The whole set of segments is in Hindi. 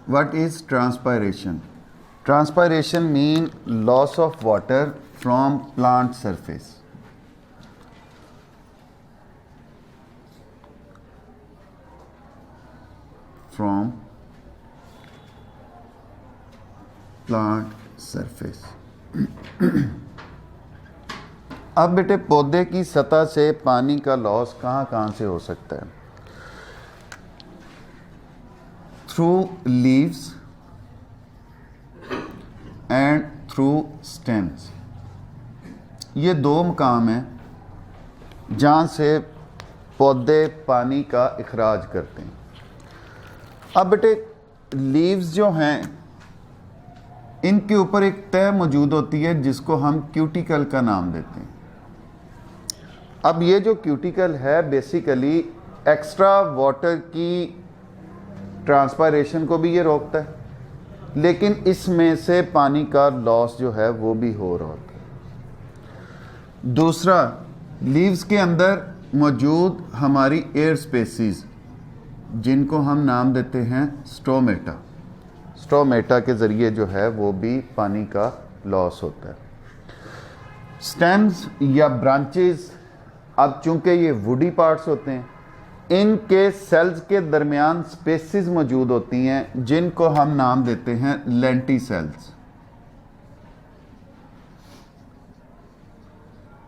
What is transpiration? Transpiration means loss of water from plant surface. From plant surface. अब बेटे पौधे की सतह से पानी का लॉस कहाँ कहाँ से हो सकता है? Through leaves and through stems. ये दो मकाम हैं जहाँ से पौधे पानी का इखराज करते हैं। अब बेटे लीव्स जो हैं इनके ऊपर एक तह मौजूद होती है जिसको हम क्यूटिकल का नाम देते हैं। अब ये जो क्यूटिकल है बेसिकली एक्स्ट्रा वाटर की ट्रांसपायरेशन को भी ये रोकता है, लेकिन इसमें से पानी का लॉस जो है वो भी हो रहा होता है। दूसरा, लीव्स के अंदर मौजूद हमारी एयर स्पेसीज जिनको हम नाम देते हैं स्टोमेटा। स्टोमेटा के ज़रिए जो है वो भी पानी का लॉस होता है। स्टेम्स या ब्रांचेस, अब चूंकि ये वुडी पार्ट्स होते हैं, इनके सेल्स के दरमियान स्पेसिस मौजूद होती हैं जिनको हम नाम देते हैं लेंटिसेल्स।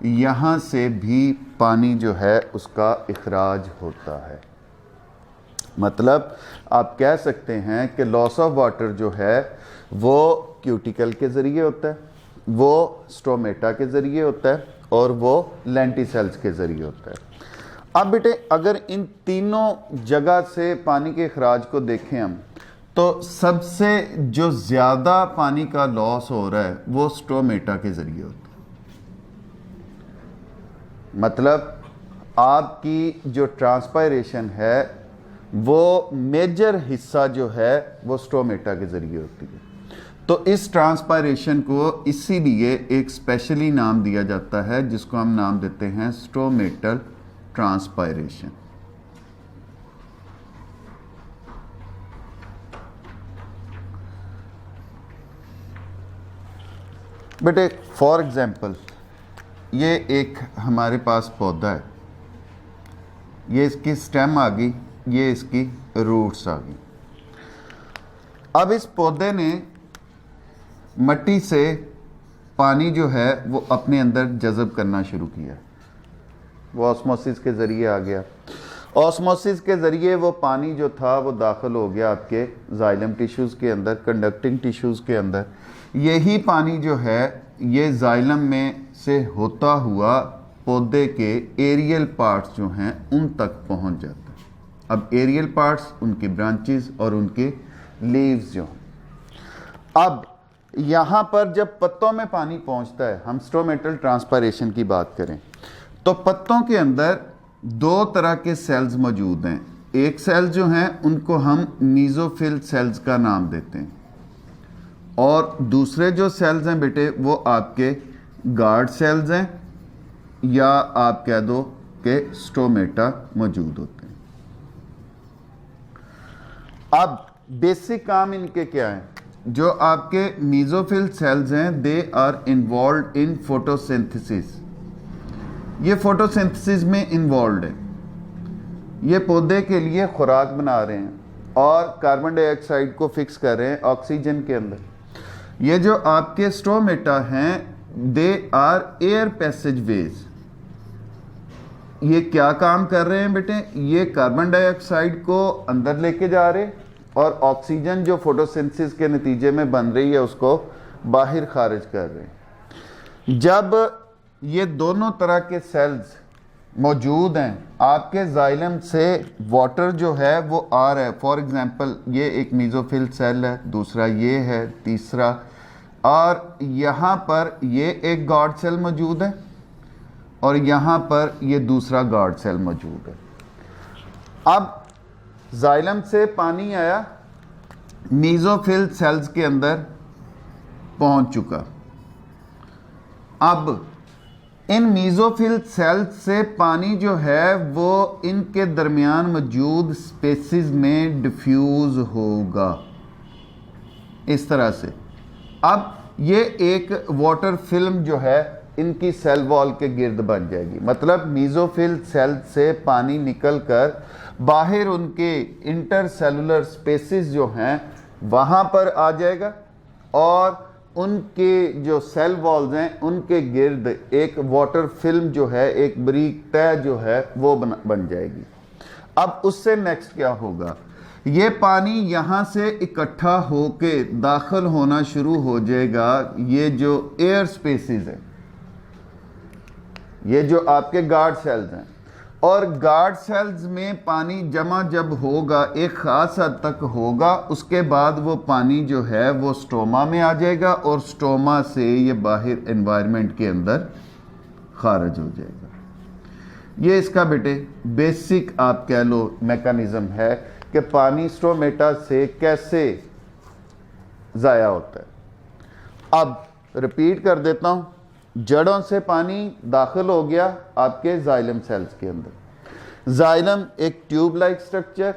यहाँ से भी पानी जो है उसका इखराज होता है। मतलब आप कह सकते हैं कि लॉस ऑफ वाटर जो है वो क्यूटिकल के ज़रिए होता है, वो स्टोमेटा के ज़रिए होता है और वो लेंटिसेल्स के ज़रिए होता है। अब बेटे अगर इन तीनों जगह से पानी के अखराज को देखें हम, तो सबसे जो ज़्यादा पानी का लॉस हो रहा है वो स्टोमेटा के ज़रिए होता है। मतलब आपकी जो ट्रांसपायरेशन है वो मेजर हिस्सा जो है वो स्टोमेटा के ज़रिए होती है। तो इस ट्रांसपायरेशन को इसीलिए एक स्पेशली नाम दिया जाता है जिसको हम नाम देते हैं स्टोमेटल ट्रांसपायरेशन। बेटे फॉर एग्जांपल ये एक हमारे पास पौधा है, ये इसकी स्टेम आ गई, ये इसकी रूट्स आ गई। अब इस पौधे ने मिट्टी से पानी जो है वो अपने अंदर जज़ब करना शुरू किया, वो ऑस्मोसिस के ज़रिए आ गया। ऑस्मोसिस के ज़रिए वो पानी जो था वो दाखिल हो गया आपके जाइलम टिश्यूज़ के अंदर, कंडक्टिंग टिश्यूज़ के अंदर। यही पानी जो है ये जाइलम में से होता हुआ पौधे के एरियल पार्ट्स जो हैं उन तक पहुंच जाता है। अब एरियल पार्ट्स उनकी ब्रांचेस और उनके लीव्स जो, अब यहाँ पर जब पत्तों में पानी पहुँचता है, हम स्टोमेटल ट्रांसपायरेशन की बात करें तो पत्तों के अंदर दो तरह के सेल्स मौजूद हैं। एक सेल जो हैं उनको हम मीज़ोफिल सेल्स का नाम देते हैं और दूसरे जो सेल्स हैं बेटे वो आपके गार्ड सेल्स हैं या आप कह दो कि स्टोमेटा मौजूद होते हैं। अब बेसिक काम इनके क्या हैं? जो आपके मीज़ोफिल सेल्स हैं they are involve in photosynthesis. ये फोटोसिंथेसिस में इन्वॉल्व है, ये पौधे के लिए खुराक बना रहे हैं और कार्बन डाइऑक्साइड को फिक्स कर रहे हैं ऑक्सीजन के अंदर। ये जो आपके स्टोमेटा हैं they are air passage ways. ये क्या काम कर रहे हैं बेटे? ये कार्बन डाइऑक्साइड को अंदर लेके जा रहे और ऑक्सीजन जो फोटोसिंथेसिस के नतीजे में बन रही है उसको बाहर खारिज कर रहे हैं। जब ये दोनों तरह के सेल्स मौजूद हैं, आपके जाइलम से वाटर जो है वो आ रहा है। फॉर एग्जांपल ये एक मीज़ोफिल सेल है, दूसरा ये है, तीसरा, और यहाँ पर ये एक गार्ड सेल मौजूद है और यहाँ पर ये दूसरा गार्ड सेल मौजूद है। अब जाइलम से पानी आया, मीज़ोफिल सेल्स के अंदर पहुँच चुका। अब इन मीज़ोफिल सेल्स से पानी जो है वो इनके दरमियान मौजूद स्पेसिस में डिफ्यूज़ होगा। इस तरह से। अब ये एक वाटर फिल्म जो है इनकी सेल वॉल के गिर्द बन जाएगी, मतलब मीजोफिल सेल से पानी निकलकर बाहर उनके इंटरसेलुलर स्पेसेस जो हैं वहाँ पर आ जाएगा और उनके जो सेल वॉल्स हैं उनके गिर्द एक वाटर फिल्म जो है, एक बारीक तह जो है वो बन जाएगी। अब उससे नेक्स्ट क्या होगा, ये पानी यहाँ से इकट्ठा होके दाखिल होना शुरू हो जाएगा। ये जो एयर स्पेसेस हैं, ये जो आपके गार्ड सेल्स हैं, और गार्ड सेल्स में पानी जमा जब होगा एक ख़ास हद तक होगा, उसके बाद वो पानी जो है वो स्टोमा में आ जाएगा और स्टोमा से ये बाहर एनवायरनमेंट के अंदर खारिज हो जाएगा। ये इसका बेटे बेसिक आप कह लो मैकेनिज़्म है कि पानी स्टोमेटा से कैसे ज़ाया होता है। अब रिपीट कर देता हूँ, जड़ों से पानी दाखिल हो गया आपके जाइलम सेल्स के अंदर। जाइलम एक ट्यूब लाइक स्ट्रक्चर,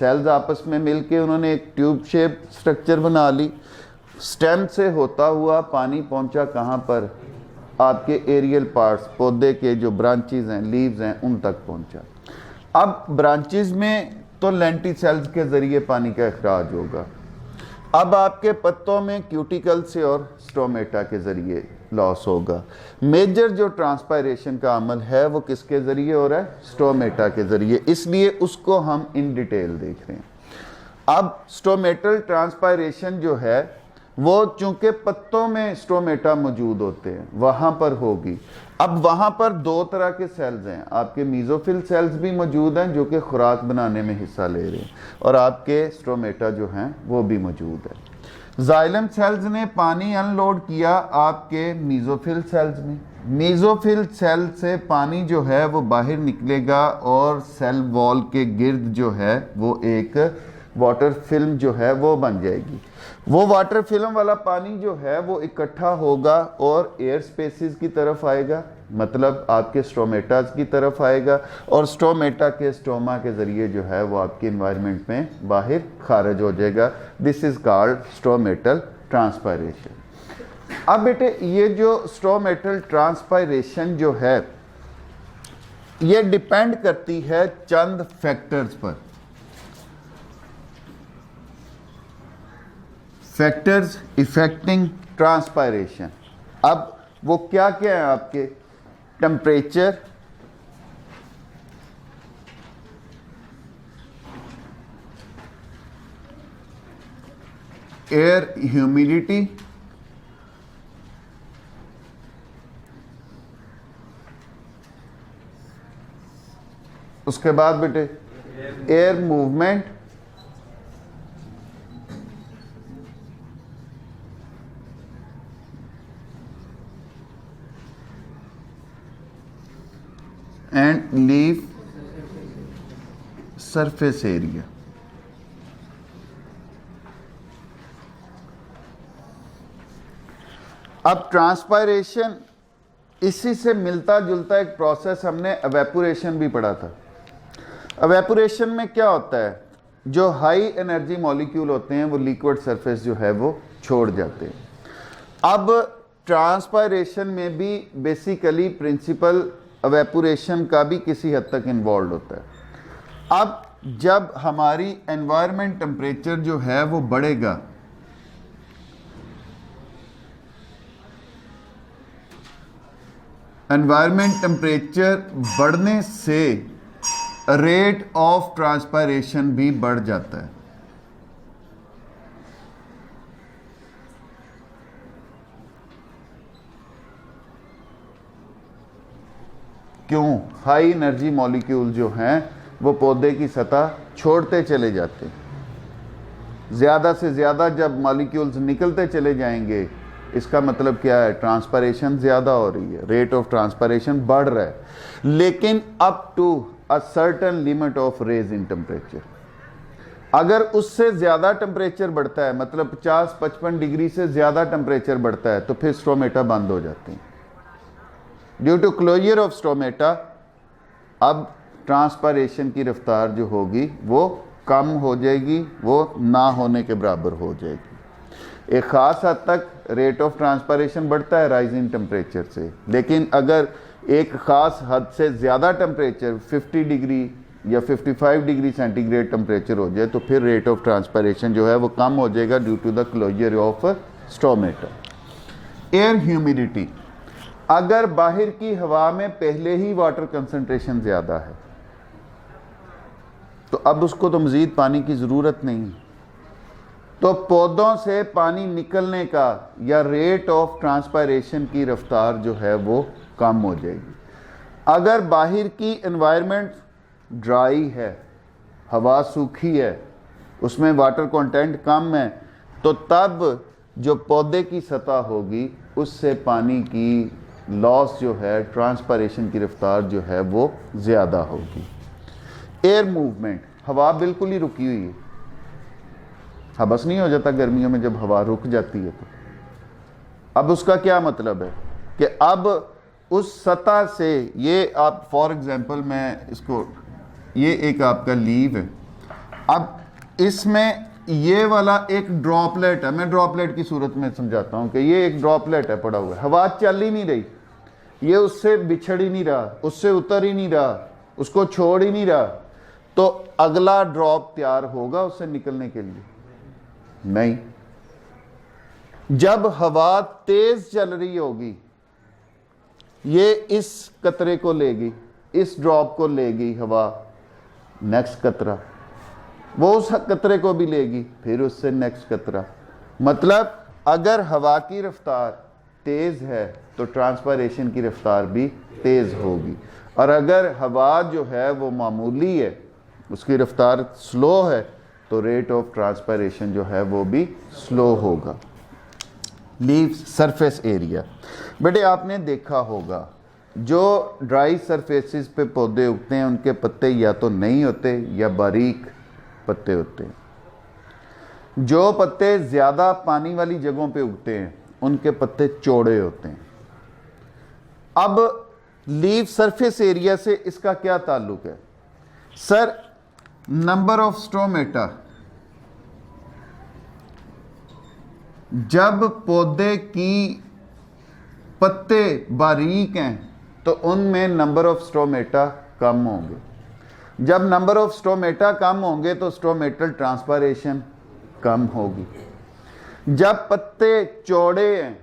सेल्स आपस में मिलके उन्होंने एक ट्यूब शेप स्ट्रक्चर बना ली। स्टेम से होता हुआ पानी पहुंचा कहाँ पर, आपके एरियल पार्ट्स, पौधे के जो ब्रांचेस हैं, लीव्स हैं, उन तक पहुंचा। अब ब्रांचेस में तो लेंटिसेल्स के ज़रिए पानी का अखराज होगा। अब आपके पत्तों में क्यूटिकल से और स्टोमेटा के ज़रिए लॉस होगा। मेजर जो ट्रांसपायरेशन का अमल है वो किसके ज़रिए हो रहा है, स्टोमेटा के ज़रिए, इसलिए उसको हम इन डिटेल देख रहे हैं। अब स्टोमेटल ट्रांसपायरेशन जो है वो चूंकि पत्तों में स्टोमेटा मौजूद होते हैं वहाँ पर होगी। अब वहाँ पर दो तरह के सेल्स हैं, आपके मीजोफिल सेल्स भी मौजूद हैं जो कि खुराक बनाने में हिस्सा ले रहे हैं, और आपके स्टोमेटा जो हैं वो भी मौजूद है। जाइलम सेल्स ने पानी अनलोड किया आपके मीजोफिल सेल्स में। मीजोफिल सेल से पानी जो है वो बाहर निकलेगा और सेल वॉल के गिर्द जो है वो एक वाटर फिल्म जो है वो बन जाएगी। वो वाटर फिल्म वाला पानी जो है वो इकट्ठा होगा और एयर स्पेसेस की तरफ आएगा, मतलब आपके स्टोमेटास की तरफ आएगा, और स्टोमेटा के स्टोमा के ज़रिए जो है वो आपके इन्वायरमेंट में बाहर खारिज हो जाएगा। This is called stomatal transpiration. अब बेटे ये जो स्टोमेटल ट्रांसपायरेशन जो है ये डिपेंड करती है चंद फैक्टर्स पर। फैक्टर्स इफेक्टिंग ट्रांसपायरेशन, अब वो क्या क्या है आपके, टेम्परेचर, एयर ह्यूमिडिटी, उसके बाद बेटे air movement, and leaf surface area. अब ट्रांसपायरेशन इसी से मिलता जुलता एक प्रोसेस हमने एवेपोरेशन भी पढ़ा था। एवेपोरेशन में क्या होता है, जो हाई एनर्जी मॉलिक्यूल होते हैं वो लिक्विड सरफेस जो है वो छोड़ जाते हैं। अब ट्रांसपायरेशन में भी बेसिकली प्रिंसिपल एवेपोरेशन का भी किसी हद तक इन्वॉल्व होता है। अब जब हमारी एनवायरनमेंट टेम्परेचर जो है वो बढ़ेगा, एनवायरनमेंट टेम्परेचर बढ़ने से रेट ऑफ ट्रांसपायरेशन भी बढ़ जाता है। क्यों, हाई एनर्जी मॉलिक्यूल जो हैं वो पौधे की सतह छोड़ते चले जाते हैं। ज़्यादा से ज़्यादा जब मॉलिक्यूल्स निकलते चले जाएंगे, इसका मतलब क्या है, ट्रांसपायरेशन ज़्यादा हो रही है, रेट ऑफ ट्रांसपायरेशन बढ़ रहा है, लेकिन up to a certain limit of raise in temperature. अगर उससे ज़्यादा टेम्परेचर बढ़ता है, मतलब 50-55 डिग्री से ज़्यादा टेम्परेचर बढ़ता है, तो फिर स्टोमेटा बंद हो जाते हैं। Due to closure of stomata अब ट्रांसपायरेशन की रफ्तार जो होगी वो कम हो जाएगी, वो ना होने के बराबर हो जाएगी। एक ख़ास हद तक रेट ऑफ ट्रांसपायरेशन बढ़ता है राइज इन टेम्परेचर से, लेकिन अगर एक ख़ास हद से ज़्यादा टेम्परेचर 50 डिग्री या 55 डिग्री सेंटीग्रेड टेम्परेचर हो जाए तो फिर रेट ऑफ ट्रांसपायरेशन जो है वो कम हो जाएगा due to the closure of stomata. Air humidity, अगर बाहर की हवा में पहले ही वाटर कंसंट्रेशन ज़्यादा है तो अब उसको तो मज़ीद पानी की ज़रूरत नहीं है, तो पौधों से पानी निकलने का या रेट ऑफ ट्रांसपायरेशन की रफ्तार जो है वो कम हो जाएगी। अगर बाहर की एनवायरनमेंट ड्राई है, हवा सूखी है, उसमें वाटर कंटेंट कम है, तो तब जो पौधे की सतह होगी उससे पानी की लॉस जो है, ट्रांसपायरेशन की रफ्तार जो है वो ज़्यादा होगी। एयर मूवमेंट, हवा बिल्कुल ही रुकी हुई है, हबस नहीं हो जाता गर्मियों में जब हवा रुक जाती है तो। अब उसका क्या मतलब है कि अब उस सतह से, ये आप फॉर एग्जांपल मैं इसको, ये एक आपका लीव है, अब इसमें ये वाला एक ड्रॉपलेट है, मैं ड्रॉपलेट की सूरत में समझाता हूँ कि ये एक ड्रॉपलेट है पड़ा हुआ है, हवा चल ही नहीं रही, ये उससे बिछड़ ही नहीं रहा, उससे उतर ही नहीं रहा, उसको छोड़ ही नहीं रहा, तो अगला ड्रॉप तैयार होगा उससे निकलने के लिए? नहीं। जब हवा तेज चल रही होगी ये इस कतरे को लेगी, इस ड्रॉप को लेगी हवा, नेक्स्ट कतरा, वो उस कतरे को भी लेगी, फिर उससे नेक्स्ट कतरा। मतलब अगर हवा की रफ्तार तेज है तो ट्रांसपायरेशन की रफ्तार भी तेज होगी, और अगर हवा जो है वो मामूली है, उसकी रफ्तार स्लो है, तो रेट ऑफ ट्रांसपायरेशन जो है वो भी स्लो होगा। लीव्स सरफेस एरिया, बेटे आपने देखा होगा जो ड्राई सरफेसेस पे पौधे उगते हैं उनके पत्ते या तो नहीं होते या बारीक पत्ते होते हैं। जो पत्ते ज़्यादा पानी वाली जगहों पे उगते हैं उनके पत्ते चौड़े होते हैं। अब लीव सरफेस एरिया से इसका क्या ताल्लुक है? सर, नंबर ऑफ स्टोमेटा, जब पौधे की पत्ते बारीक हैं तो उनमें नंबर ऑफ स्टोमेटा कम होंगे। जब नंबर ऑफ स्टोमेटा कम होंगे तो स्टोमेटल ट्रांसपायरेशन कम होगी। जब पत्ते चौड़े हैं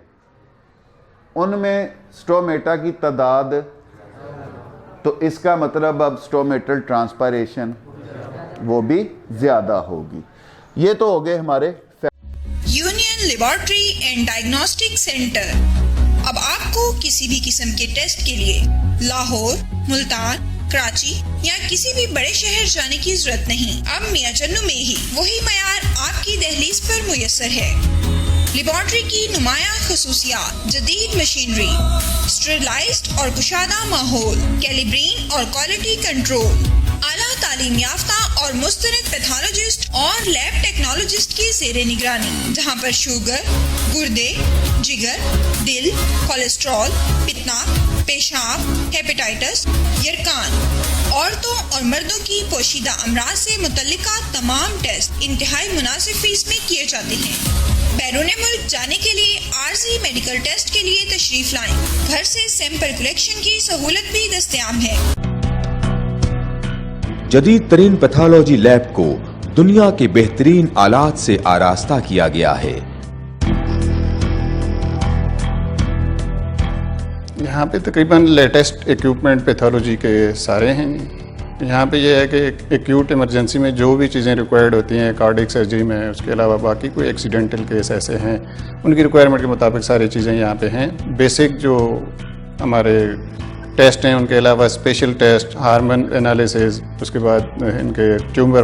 उनमें स्टोमेटा की तादाद, तो इसका मतलब अब स्टोमेटल ट्रांसपायरेशन वो भी ज़्यादा होगी। ये तो हो गए हमारे union laboratory and diagnostic centre. अब आपको किसी भी किस्म के टेस्ट के लिए लाहौर, मुल्तान, कराची या किसी भी बड़े शहर जाने की जरूरत नहीं। अब मियां चन्नू में ही वही मयार आपकी दहलीज पर मुयस्सर है। लेबोरेटरी की नुमाया खसूसियात, जदीद मशीनरी, स्टेरिलाइज्ड और कुशादा माहौल, कैलिब्रीन और क्वालिटी कंट्रोल, आला तालीम याफ्ता और मुस्तनद पैथोलॉजिस्ट और लैब टेक्नोलॉजिस्ट की ज़ेरे निगरानी, जहां पर शुगर, गुर्दे, जिगर, दिल, कोलेस्ट्रॉल, पित्ना, पेशाब, हेपेटाइटिस, यरकान, औरतों और मर्दों की पोशीदा अमराज से मुतल्लिका तमाम टेस्ट इंतहाई मुनासिब फीस में किए जाते हैं। बैरून मुल्क जाने के लिए आर्जी मेडिकल टेस्ट के लिए तशरीफ लाएं। घर से सैंपल कलेक्शन की सहूलत भी दस्तयाब है। जदीद तरीन पैथोलॉजी लैब को दुनिया के बेहतरीन आलात से आरास्ता किया गया है। यहाँ पे तकरीबन लेटेस्ट इक्विपमेंट पैथोलॉजी के सारे हैं। यहाँ पे ये है कि एक्यूट इमरजेंसी में जो भी चीज़ें रिक्वायर्ड होती हैं कार्डियक सर्जरी में, उसके अलावा बाकी कोई एक्सीडेंटल केस ऐसे हैं उनकी रिक्वायरमेंट के मुताबिक सारी चीज़ें यहाँ पे हैं। बेसिक जो हमारे टेस्ट हैं उनके अलावा स्पेशल टेस्ट, हार्मोन एनालिसिस, उसके बाद इनके ट्यूमर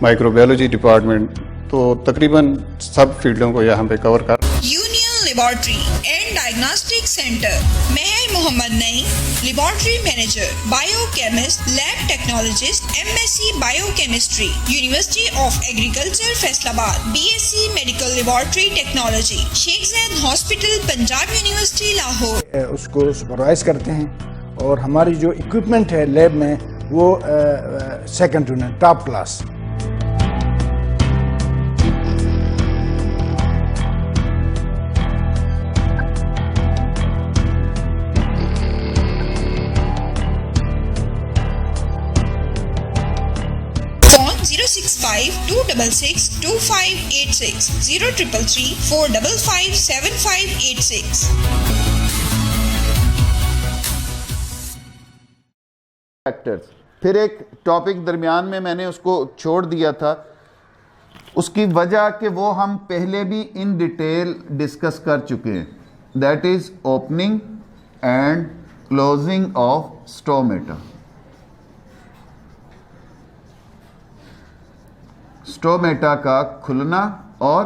माइक्रोबायोलॉजी डिपार्टमेंट, तो तकरीबन सब फील्डों को यहाँ पे कवर कर। Union laboratory and diagnostic centre, Mehar Mohammad Naeem, laboratory manager, biochemist, lab technologist, MSc biochemistry, university of agriculture Faisalabad, BSc medical laboratory technology, Sheikh Zayed hospital, Punjab university Lahore. उसको सुपरवाइज करते हैं और हमारी जो इक्विपमेंट है लैब में वो second to none, top class. 055-266-2586, 0333-455-7586। Factors. फिर एक टॉपिक दरमियान में मैंने उसको छोड़ दिया था, उसकी वजह कि वो हम पहले भी इन डिटेल डिस्कस कर चुके हैं, that is opening and closing of stomata. Stomata का खुलना और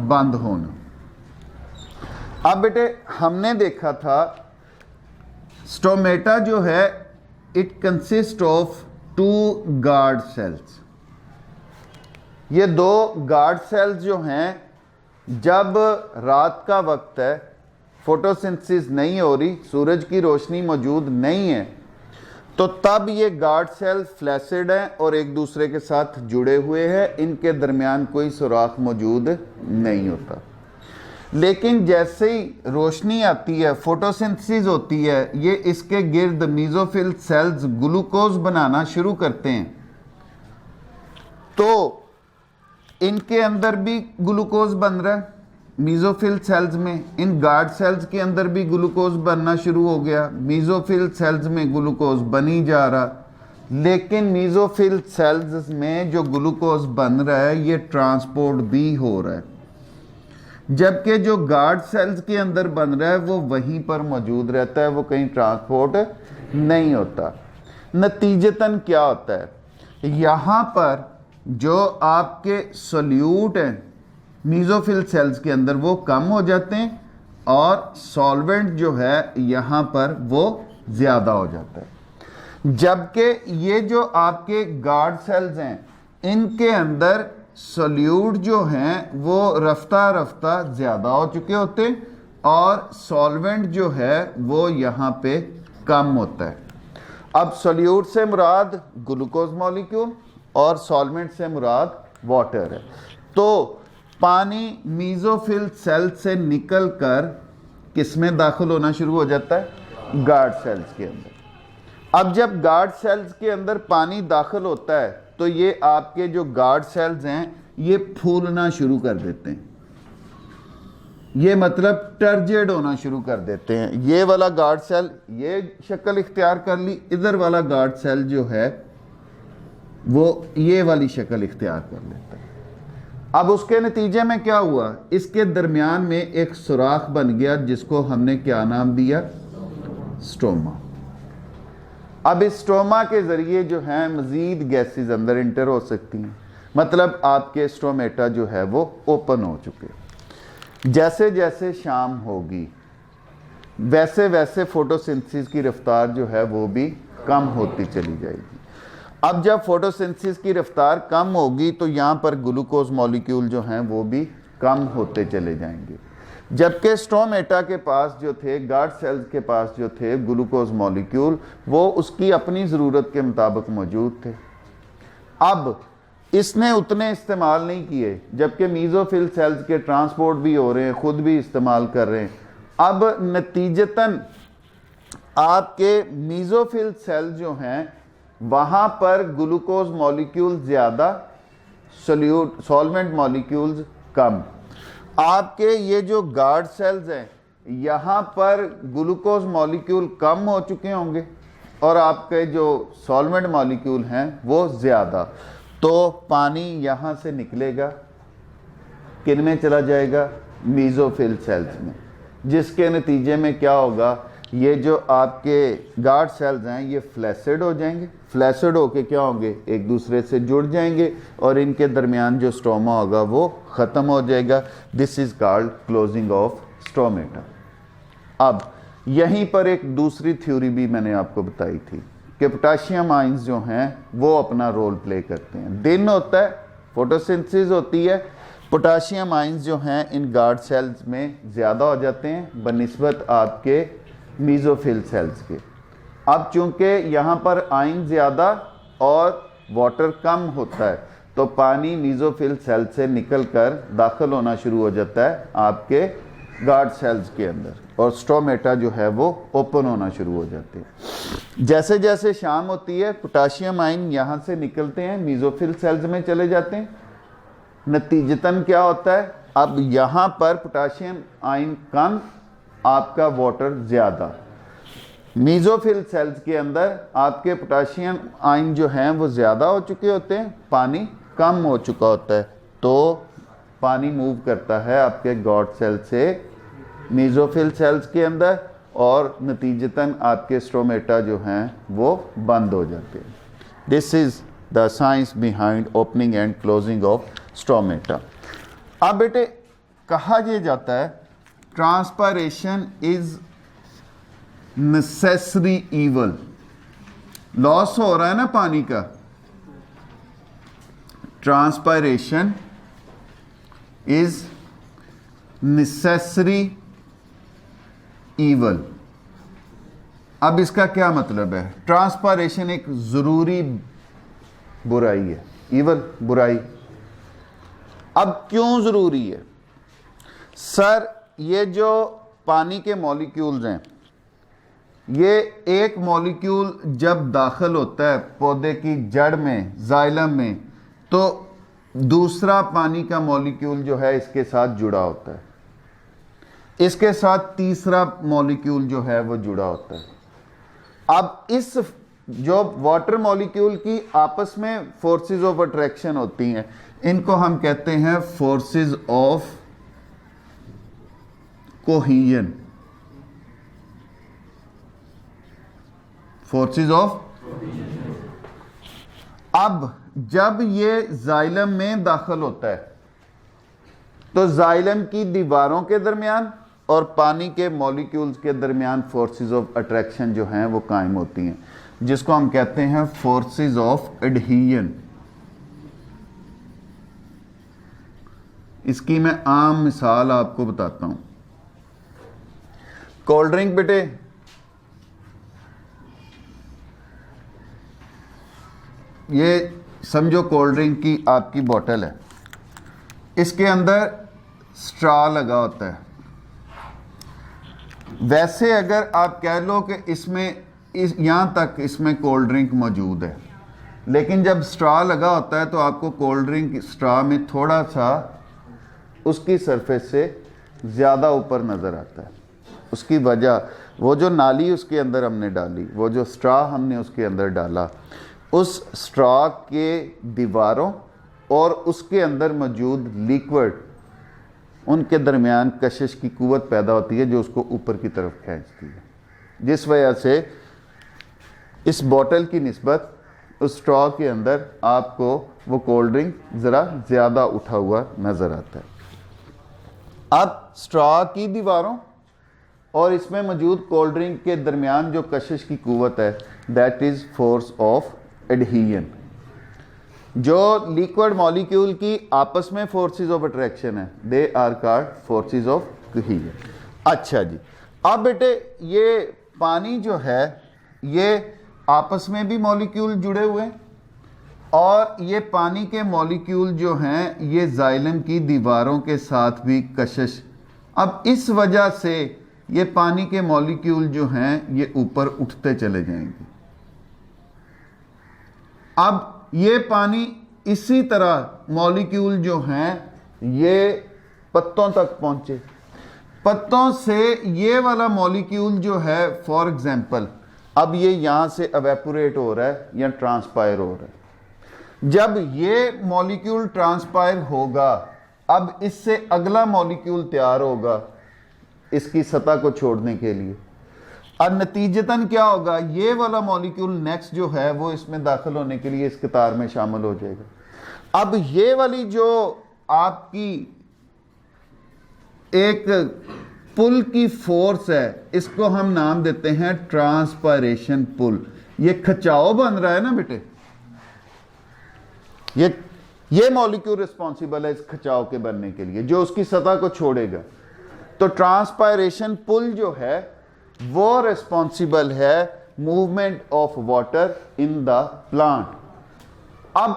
बंद होना। अब बेटे हमने देखा था स्टोमेटा जो है it consist of 2 guard cells. ये 2 गार्ड सेल्स जो हैं, जब रात का वक्त है, फोटोसिंथेसिस नहीं हो रही, सूरज की रोशनी मौजूद नहीं है, तो तब ये गार्ड सेल फ्लैसिड हैं और एक दूसरे के साथ जुड़े हुए हैं, इनके दरमियान कोई सुराख मौजूद नहीं होता। लेकिन जैसे ही रोशनी आती है, फोटोसिंथेसिस होती है, ये इसके गिर्द मीजोफिल सेल्स ग्लूकोज बनाना शुरू करते हैं, तो इनके अंदर भी ग्लूकोज बन रहा है। मीजोफिल सेल्स में, इन गार्ड सेल्स के अंदर भी ग्लूकोज बनना शुरू हो गया, मीजोफिल सेल्स में ग्लूकोज बनी जा रहा। लेकिन मीजोफिल सेल्स में जो ग्लूकोज बन रहा है ये ट्रांसपोर्ट भी हो रहा है, जबकि जो गार्ड सेल्स के अंदर बन रहा है वो वहीं पर मौजूद रहता है, वो कहीं ट्रांसपोर्ट नहीं होता। नतीजतन क्या होता है, यहाँ पर जो आपके सोल्यूट हैं मीजोफिल सेल्स के अंदर वो कम हो जाते हैं और सॉल्वेंट जो है यहाँ पर वो ज़्यादा हो जाता है। जबकि ये जो आपके गार्ड सेल्स हैं इनके अंदर सोल्यूट जो हैं वो रफ्ता रफ्ता ज़्यादा हो चुके होते हैं और सॉल्वेंट जो है वो यहाँ पे कम होता है। अब सोल्यूट से मुराद ग्लूकोज मॉलिक्यूल और सॉल्वेंट से मुराद वाटर है। तो पानी मीजोफिल सेल से निकलकर किस में दाखिल होना शुरू हो जाता है, गार्ड सेल्स के अंदर। अब जब गार्ड सेल्स के अंदर पानी दाखिल होता है तो ये आपके जो गार्ड सेल्स हैं ये फूलना शुरू कर देते हैं, ये मतलब टर्जेड होना शुरू कर देते हैं। ये वाला गार्ड सेल ये शक्ल इख्तियार कर ली, इधर वाला गार्ड सेल जो है वो ये वाली शक्ल इख्तियार कर लेता है। अब उसके नतीजे में क्या हुआ, इसके दरमियान में एक सुराख बन गया जिसको हमने क्या नाम दिया, स्टोमा। अब इस स्टोमा के ज़रिए जो है मज़ीद गैसेस अंदर इंटर हो सकती हैं, मतलब आपके स्टोमेटा जो है वो ओपन हो चुके। जैसे जैसे शाम होगी वैसे वैसे फोटोसिंथेसिस की रफ्तार जो है वो भी कम होती चली जाएगी। अब जब फोटोसिंथेसिस की रफ्तार कम होगी तो यहाँ पर ग्लूकोज मॉलिक्यूल जो हैं वो भी कम होते चले जाएंगे, जबकि स्टोमेटा के पास जो थे, गार्ड सेल्स के पास जो थे ग्लूकोज मॉलिक्यूल वो उसकी अपनी ज़रूरत के मुताबिक मौजूद थे। अब इसने उतने इस्तेमाल नहीं किए, जबकि मीजोफिल सेल्स के ट्रांसपोर्ट भी हो रहे हैं, ख़ुद भी इस्तेमाल कर रहे हैं। अब नतीजतन आपके मीजोफिल सेल जो हैं वहाँ पर ग्लूकोज मॉलिक्यूल ज़्यादा, सॉल्वेंट मॉलिक्यूल्स कम। आपके ये जो गार्ड सेल्स हैं यहाँ पर ग्लूकोज मॉलिक्यूल कम हो चुके होंगे और आपके जो सॉल्वेंट मॉलिक्यूल हैं वो ज़्यादा। तो पानी यहाँ से निकलेगा, किन में चला जाएगा, मीजोफिल सेल्स में, जिसके नतीजे में क्या होगा, ये जो आपके गार्ड सेल्स हैं ये फ्लैसिड हो जाएंगे। फ्लैसिड होके क्या होंगे, एक दूसरे से जुड़ जाएंगे और इनके दरमियान जो स्टोमा होगा वो ख़त्म हो जाएगा। This is called closing of stomata. अब यहीं पर एक दूसरी थ्योरी भी मैंने आपको बताई थी कि पोटाशियम आयंस जो हैं वो अपना रोल प्ले करते हैं। दिन होता है, फोटोसिंथेसिस होती है, पोटाशियम आयंस जो हैं इन गार्ड सेल्स में ज़्यादा हो जाते हैं बनिस्बत आपके मीजोफिल सेल्स के। अब चूंकि यहाँ पर आयन ज़्यादा और वाटर कम होता है तो पानी मीजोफिल सेल से निकलकर दाखिल होना शुरू हो जाता है आपके गार्ड सेल्स के अंदर, और स्टोमेटा जो है वो ओपन होना शुरू हो जाते हैं। जैसे जैसे शाम होती है पोटाशियम आयन यहाँ से निकलते हैं, मीजोफिल सेल्स में चले जाते हैं। नतीजतन क्या होता है, अब यहाँ पर पोटाशियम आयन कम, आपका वाटर ज़्यादा। मीजोफिल सेल्स के अंदर आपके पोटाशियम आयन जो हैं वो ज़्यादा हो चुके होते हैं, पानी कम हो चुका होता है, तो पानी मूव करता है आपके गॉड सेल से मीजोफिल सेल्स के अंदर, और नतीजतन आपके स्टोमेटा जो हैं वो बंद हो जाते हैं। This is the science behind opening and closing of stomata. अब बेटे कहा यह जाता है transpiration is necessary evil. Loss हो रहा है ना पानी का, ट्रांसपायरेशन इज नेसेसरी ईवल। अब इसका क्या मतलब है, ट्रांसपायरेशन एक जरूरी बुराई है, ईवल बुराई। अब क्यों जरूरी है सर, ये जो पानी के मॉलिक्यूल्स हैं, ये एक मॉलिक्यूल जब दाखिल होता है पौधे की जड़ में, जाइलम में, तो दूसरा पानी का मॉलिक्यूल जो है इसके साथ जुड़ा होता है, इसके साथ तीसरा मॉलिक्यूल जो है वो जुड़ा होता है। अब इस जो वाटर मॉलिक्यूल की आपस में फोर्सेस ऑफ अट्रैक्शन होती हैं, इनको हम कहते हैं फोर्सेस ऑफ कोहीजन, फोर्सेस ऑफ। अब जब ये जाइलम में दाखिल होता है तो जाइलम की दीवारों के दरमियान और पानी के मॉलिक्यूल्स के दरमियान फोर्सेस ऑफ अट्रैक्शन जो हैं वो कायम होती हैं, जिसको हम कहते हैं फोर्सेस ऑफ एडहीजन। इसकी मैं आम मिसाल आपको बताता हूं। कोल्ड ड्रिंक बेटे, ये समझो कोल्ड ड्रिंक की आपकी बोतल है, इसके अंदर स्ट्रॉ लगा होता है। वैसे अगर आप कह लो कि इसमें यहाँ तक इसमें कोल्ड ड्रिंक मौजूद है, लेकिन जब स्ट्रॉ लगा होता है तो आपको कोल्ड ड्रिंक स्ट्रॉ में थोड़ा सा उसकी सरफेस से ज़्यादा ऊपर नज़र आता है। उसकी वजह वो जो नाली उसके अंदर हमने डाली, वो जो स्ट्रॉ हमने उसके अंदर डाला, उस स्ट्रॉ के दीवारों और उसके अंदर मौजूद लिक्विड, उनके दरमियान कशिश की कुव्वत पैदा होती है जो उसको ऊपर की तरफ खींचती है, जिस वजह से इस बोतल की निस्बत उस स्ट्रॉ के अंदर आपको वो कोल्ड ड्रिंक ज़रा ज़्यादा उठा हुआ नज़र आता है। अब स्ट्रॉ की दीवारों और इसमें मौजूद कोल्ड ड्रिंक के दरमियान जो कशिश की कुव्वत है, that is force of adhesion. जो लिक्विड मॉलिक्यूल की आपस में फोर्सेस ऑफ अट्रैक्शन है, they are called forces of cohesion. अच्छा जी, अब बेटे ये पानी जो है ये आपस में भी मॉलिक्यूल जुड़े हुए हैं, और ये पानी के मॉलिक्यूल जो हैं ये जाइलम की दीवारों के साथ भी कशिश। अब इस वजह से ये पानी के मॉलिक्यूल जो हैं ये ऊपर उठते चले जाएंगे। अब ये पानी इसी तरह मॉलिक्यूल जो हैं ये पत्तों तक पहुंचे, पत्तों से ये वाला मॉलिक्यूल जो है फॉर एग्जांपल अब ये यहां से एवेपोरेट हो रहा है या ट्रांसपायर हो रहा है। जब ये मॉलिक्यूल ट्रांसपायर होगा, अब इससे अगला मॉलिक्यूल तैयार होगा इसकी सतह को छोड़ने के लिए, और नतीजतन क्या होगा, ये वाला मॉलिक्यूल नेक्स्ट जो है वो इसमें दाखिल होने के लिए इस कतार में शामिल हो जाएगा। अब ये वाली जो आपकी एक पुल की फोर्स है, इसको हम नाम देते हैं ट्रांसपायरेशन पुल। ये खिंचाव बन रहा है ना बेटे, ये मॉलिक्यूल रिस्पॉन्सिबल है इस खिंचाव के बनने के लिए, जो उसकी सतह को छोड़ेगा। तो ट्रांसपायरेशन पुल जो है वो रिस्पॉन्सिबल है movement of water in the plant. अब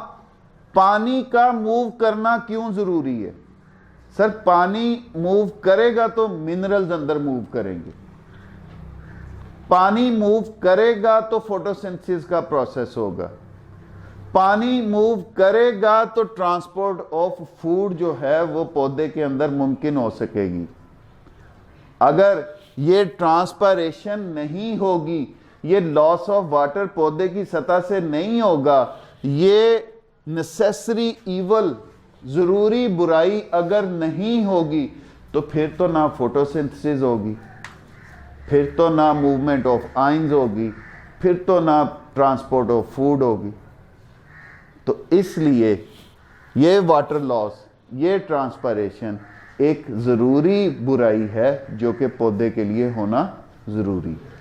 पानी का मूव करना क्यों जरूरी है? सर पानी मूव करेगा तो मिनरल्स अंदर मूव करेंगे, पानी मूव करेगा तो फोटोसिंथेसिस का प्रोसेस होगा, पानी मूव करेगा तो ट्रांसपोर्ट ऑफ फूड जो है वो पौधे के अंदर मुमकिन हो सकेगी। अगर ये ट्रांसपायरेशन नहीं होगी, ये लॉस ऑफ वाटर पौधे की सतह से नहीं होगा, ये नेसेसरी इवल ज़रूरी बुराई अगर नहीं होगी तो फिर तो ना फोटोसिंथेसिस होगी, फिर तो ना मूवमेंट ऑफ आयंस होगी, फिर तो ना ट्रांसपोर्ट ऑफ फूड होगी। तो इसलिए ये वाटर लॉस, ये ट्रांसपायरेशन एक ज़रूरी बुराई है जो कि पौधे के लिए होना ज़रूरी है।